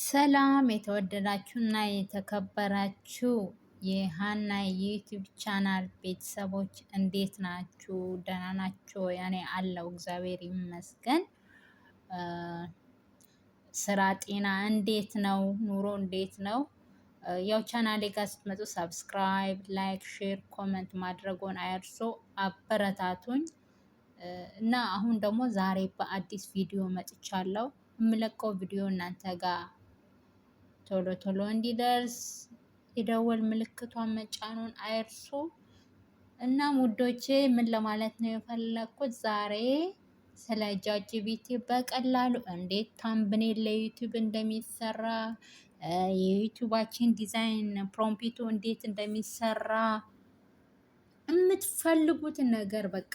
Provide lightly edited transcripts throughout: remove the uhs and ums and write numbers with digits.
ሰላም የተወደዳችሁና የተከበራችሁ የሃና የዩቲዩብ ቻናል ቤተሰቦች እንዴት ናችሁ? ደህና ናችሁ? ያኔ አለው እግዚአብሔር ይመስገን። ስራ ጤና እንዴት ነው? ኑሮ እንዴት ነው? ያው ቻናሌ ጋር ስትመጡ ሰብስክራይብ፣ ላይክ፣ ሼር፣ ኮመንት ማድረጎን አይርሱ። አበረታቱኝ እና አሁን ደግሞ ዛሬ በአዲስ ቪዲዮ መጥቻለሁ። የምለቀው ቪዲዮ እናንተ ጋር ቶሎ ቶሎ እንዲደርስ የደወል ምልክቷን መጫኑን አይርሱ። እና ውዶቼ ምን ለማለት ነው የፈለኩት ዛሬ ስለ ቻትጂፒቲ በቀላሉ እንዴት ታምብኔል ለዩቲዩብ እንደሚሰራ የዩቲዩባችን ዲዛይን ፕሮምፕቱ እንዴት እንደሚሰራ የምትፈልጉትን ነገር በቃ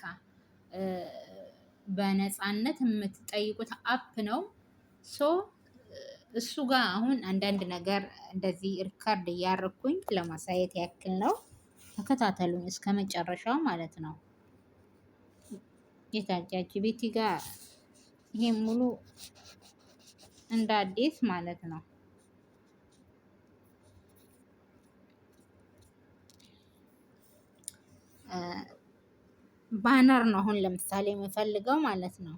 በነፃነት የምትጠይቁት አፕ ነው። እሱ ጋር አሁን አንዳንድ ነገር እንደዚህ ሪካርድ እያደረኩኝ ለማሳየት ያክል ነው። ተከታተሉኝ እስከ መጨረሻው ማለት ነው። ቻትጂፒቲ ጋር ይሄ ሙሉ እንደ አዲስ ማለት ነው። ባነር ነው አሁን ለምሳሌ የምፈልገው ማለት ነው።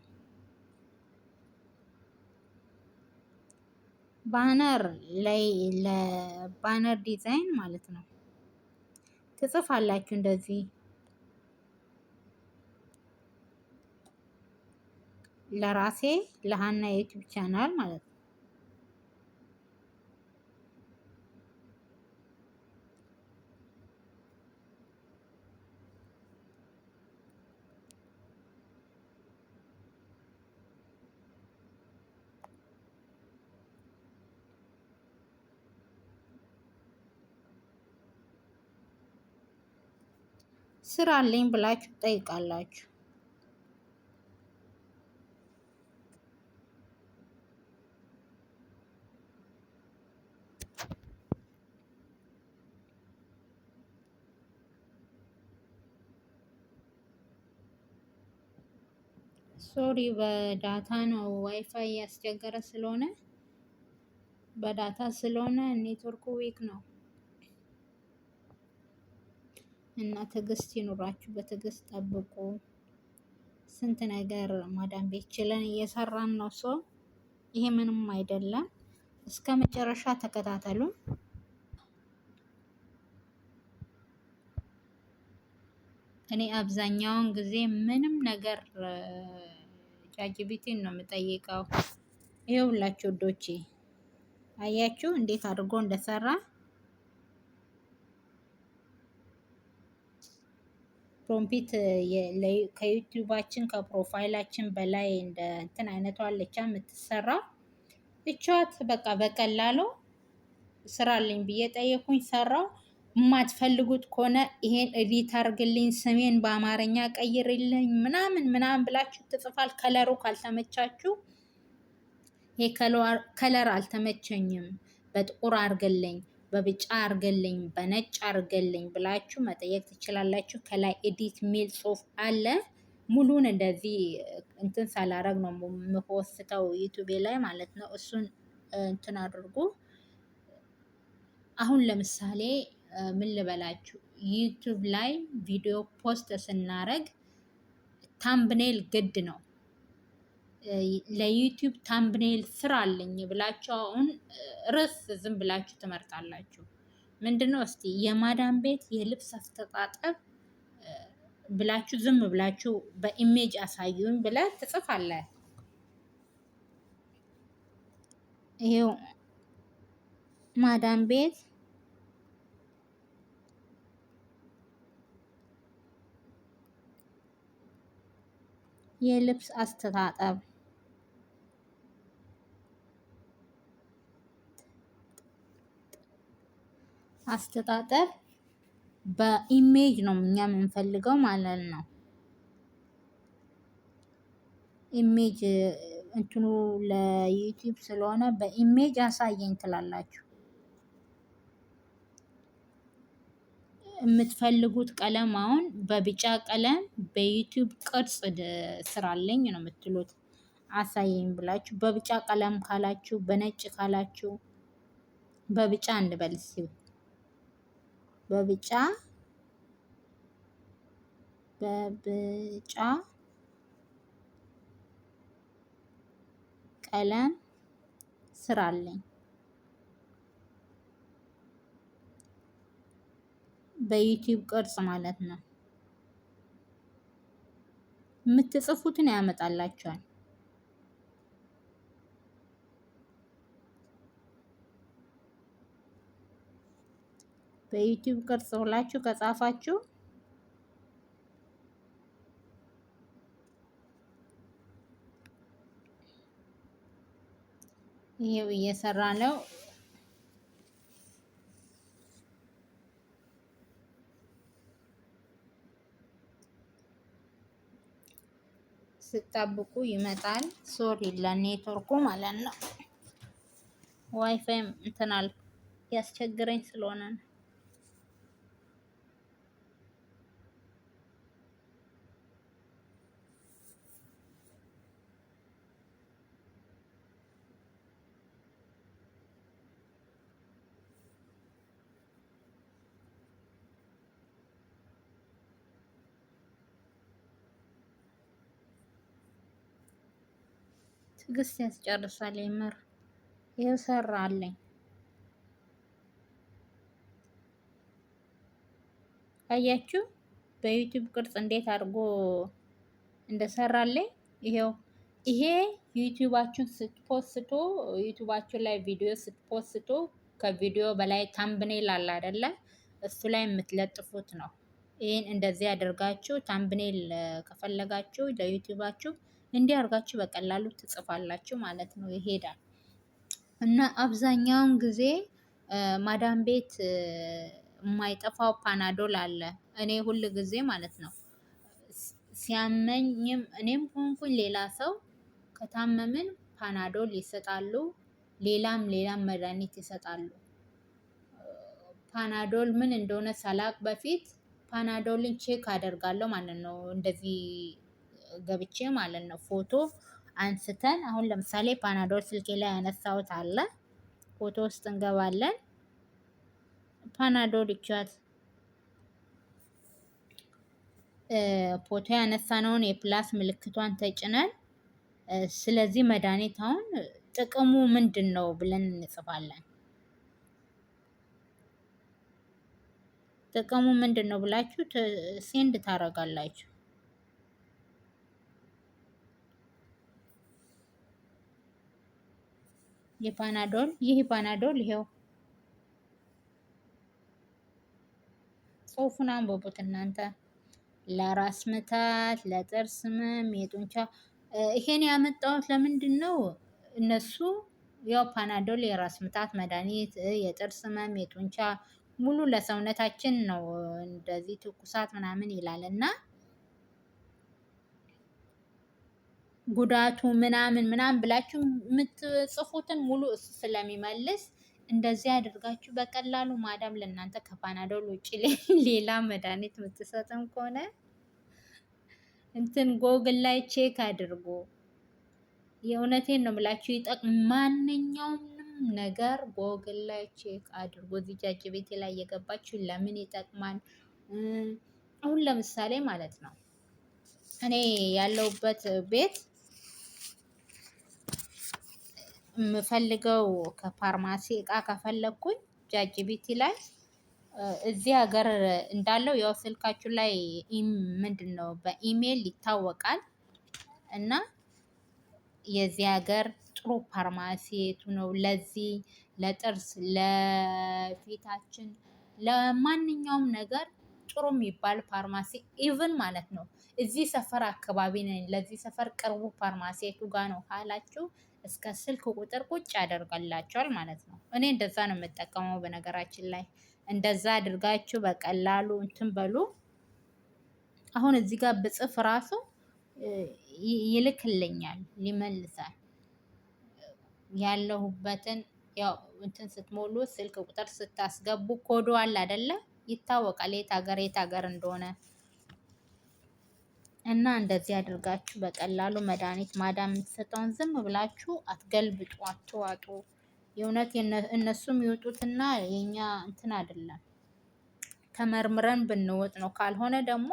ባነር ላይ ለባነር ዲዛይን ማለት ነው ትጽፋላችሁ እንደዚህ ለራሴ ለሃና ዩቲዩብ ቻናል ማለት ነው። ስራ አለኝ ብላችሁ ትጠይቃላችሁ። ሶሪ በዳታ ነው ዋይፋይ ያስቸገረ ስለሆነ በዳታ ስለሆነ ኔትወርኩ ዊክ ነው እና ትዕግስት ይኑራችሁ፣ በትዕግስት ጠብቁ። ስንት ነገር ማዳም ቤት ችለን እየሰራን ነው። ይሄ ምንም አይደለም። እስከ መጨረሻ ተከታተሉ። እኔ አብዛኛውን ጊዜ ምንም ነገር ቻትጂፒቲን ነው የምጠይቀው። ይኸውላችሁ ውዶቼ አያችሁ እንዴት አድርጎ እንደሰራ። ፕሮምፕት ከዩቲዩባችን ከፕሮፋይላችን በላይ እንደ እንትን አይነቷ አለቻ የምትሰራ እቻት በቃ በቀላሉ ስራልኝ ብዬ ጠየኩኝ፣ ሰራው። የማትፈልጉት ከሆነ ይሄን ኤዲት አርግልኝ፣ ስሜን በአማርኛ ቀይርልኝ ምናምን ምናምን ብላችሁ ትጽፋል። ከለሩ ካልተመቻችሁ ይሄ ከለር አልተመቸኝም፣ በጥቁር አርግልኝ፣ በቢጫ አርግልኝ፣ በነጭ አርግልኝ ብላችሁ መጠየቅ ትችላላችሁ። ከላይ ኤዲት ሚል ጽሁፍ አለ። ሙሉን እንደዚህ እንትን ሳላረግ ነው የምፖስተው ዩቲዩብ ላይ ማለት ነው። እሱን እንትን አድርጉ። አሁን ለምሳሌ ምን ልበላችሁ፣ ዩቲዩብ ላይ ቪዲዮ ፖስት ስናረግ ታምብኔል ግድ ነው። ለዩቲዩብ ታምብኔል ስራልኝ ብላችሁ አሁን ርዕስ ዝም ብላችሁ ትመርጣላችሁ። ምንድነው እስቲ የማዳም ቤት የልብስ አስተጣጠብ ብላችሁ ዝም ብላችሁ በኢሜጅ አሳዩኝ ብለህ ትጽፋለህ። ይሄው ማዳም ቤት የልብስ አስተጣጠብ በኢሜጅ ነው እኛ የምንፈልገው ማለት ነው። ኢሜጅ እንትኑ ለዩቲዩብ ስለሆነ በኢሜጅ አሳየኝ ትላላችሁ። የምትፈልጉት ቀለም አሁን በቢጫ ቀለም በዩቲዩብ ቅርጽ ስራልኝ ነው የምትሉት። አሳየኝ ብላችሁ በቢጫ ቀለም ካላችሁ፣ በነጭ ካላችሁ፣ በቢጫ እንበል እስኪ በቢጫ ቀለም ስራልኝ። በዩቲዩብ ቅርጽ ማለት ነው። የምትጽፉትን ያመጣላችኋል። በዩቲዩብ ቅርጽ ብላችሁ ከጻፋችሁ ይሄው እየሰራ ነው። ስጠብቁ ይመጣል። ሶሪ ለኔትወርኩ ማለት ነው። ዋይፋይ እንትናል ያስቸግረኝ ስለሆነ ነው። ትዕግስት ያስጨርሳል። የምር ይኸው ሰራልኝ። አያችሁ በዩቲዩብ ቅርጽ እንዴት አድርጎ እንደሰራልኝ። ይሄው ይሄ ዩቲዩባችሁን ስትፖስቱ፣ ዩቲዩባችሁ ላይ ቪዲዮ ስትፖስቱ ከቪዲዮ በላይ ታምብኔል አለ አይደለ? እሱ ላይ የምትለጥፉት ነው። ይህን እንደዚህ አድርጋችሁ ታምብኔል ከፈለጋችሁ ለዩቲዩባችሁ እንዲህ አድርጋችሁ በቀላሉ ትጽፋላችሁ ማለት ነው። ይሄዳል እና አብዛኛውን ጊዜ ማዳም ቤት የማይጠፋው ፓናዶል አለ። እኔ ሁል ጊዜ ማለት ነው ሲያመኝም እኔም ሆንኩኝ ሌላ ሰው ከታመምን ፓናዶል ይሰጣሉ። ሌላም መድኃኒት ይሰጣሉ። ፓናዶል ምን እንደሆነ ሳላቅ በፊት ፓናዶልን ቼክ አደርጋለሁ ማለት ነው። እንደዚህ ገብቼ ማለት ነው ፎቶ አንስተን፣ አሁን ለምሳሌ ፓናዶል ስልኬ ላይ ያነሳሁት አለ። ፎቶ ውስጥ እንገባለን። ፓናዶል ይቻት ፎቶ ያነሳነውን የፕላስ ምልክቷን ተጭነን፣ ስለዚህ መድኃኒት አሁን ጥቅሙ ምንድን ነው ብለን እንጽፋለን። ጥቅሙ ምንድን ነው ብላችሁ ሴንድ ታረጋላችሁ። የፓናዶል ይህ ፓናዶል ይሄው ጽሁፉን አንብቡት እናንተ። ለራስ ምታት፣ ለጥርስ ህመም፣ የጡንቻ ይሄን ያመጣሁት ለምንድን ነው? እነሱ ያው ፓናዶል የራስ ምታት መድኃኒት፣ የጥርስ ህመም፣ የጡንቻ ሙሉ ለሰውነታችን ነው። እንደዚህ ትኩሳት ምናምን ይላል እና ጉዳቱ ምናምን ብላችሁ የምትጽፉትን ሙሉ እሱ ስለሚመልስ እንደዚህ አድርጋችሁ በቀላሉ ማዳም ለእናንተ ከፓናዶል ውጭ ሌላ መድኃኒት የምትሰጥም ከሆነ እንትን ጎግል ላይ ቼክ አድርጎ የእውነቴን ነው የምላችሁ ማንኛውም ነገር ጎግል ላይ ቼክ አድርጎ እዚህ ጃጅ ቤቴ ላይ እየገባችሁ ለምን ይጠቅማል። አሁን ለምሳሌ ማለት ነው እኔ ያለሁበት ቤት የምፈልገው ከፋርማሲ እቃ ከፈለግኩኝ ጃጅ ቤቴ ላይ እዚህ ሀገር እንዳለው ያው ስልካችሁ ላይ ምንድን ነው በኢሜይል ይታወቃል እና የዚህ ሀገር ጥሩ ፋርማሲ የቱ ነው ለዚህ ለጥርስ ለፊታችን ለማንኛውም ነገር ጥሩ የሚባል ፋርማሲ ኢቭን ማለት ነው እዚህ ሰፈር አካባቢ ነኝ፣ ለዚህ ሰፈር ቅርቡ ፋርማሲ የቱ ጋ ነው ካላችሁ እስከ ስልክ ቁጥር ቁጭ ያደርጋላችኋል ማለት ነው። እኔ እንደዛ ነው የምጠቀመው። በነገራችን ላይ እንደዛ አድርጋችሁ በቀላሉ እንትን በሉ። አሁን እዚህ ጋር ብጽፍ ራሱ ይልክልኛል፣ ይመልሳል። ያለሁበትን ያው እንትን ስትሞሉ ስልክ ቁጥር ስታስገቡ ኮዶ አለ አይደለ? ይታወቃል የት ሀገር እንደሆነ። እና እንደዚህ አድርጋችሁ በቀላሉ መድኃኒት ማዳም የምትሰጠውን ዝም ብላችሁ አትገልብጡ፣ አትዋጡ። የእውነት እነሱም ይውጡትና የኛ እንትን አይደለም፣ ተመርምረን ብንወጥ ነው። ካልሆነ ደግሞ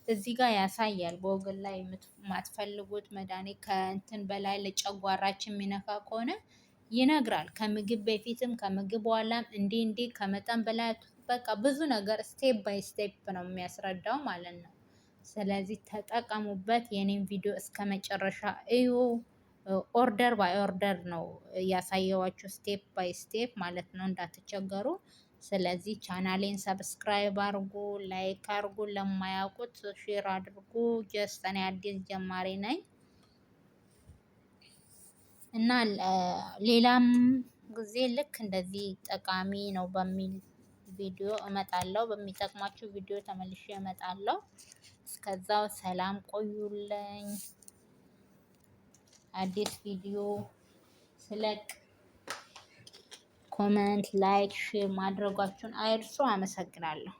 እዚህ ጋር ያሳያል በወገን ላይ የማትፈልጉት መድኃኒት ከእንትን በላይ ለጨጓራችን የሚነካ ከሆነ ይነግራል። ከምግብ በፊትም ከምግብ በኋላም እንዲህ እንዲህ ከመጠን በላይ በቃ ብዙ ነገር ስቴፕ ባይ ስቴፕ ነው የሚያስረዳው ማለት ነው። ስለዚህ ተጠቀሙበት። የኔን ቪዲዮ እስከ መጨረሻ እዩ። ኦርደር ባይ ኦርደር ነው ያሳየዋችሁ፣ ስቴፕ ባይ ስቴፕ ማለት ነው፣ እንዳትቸገሩ። ስለዚህ ቻናሌን ሰብስክራይብ አድርጉ፣ ላይክ አድርጉ፣ ለማያውቁት ሼር አድርጉ። ጀስት እኔ አዲስ ጀማሪ ነኝ እና ሌላም ጊዜ ልክ እንደዚህ ጠቃሚ ነው በሚል ቪዲዮ እመጣለሁ። በሚጠቅማችሁ ቪዲዮ ተመልሼ እመጣለሁ። እስከዛው ሰላም ቆዩልኝ። አዲስ ቪዲዮ ስለቅ ኮመንት፣ ላይክ፣ ሼር ማድረጋችሁን አይርሱ። አመሰግናለሁ።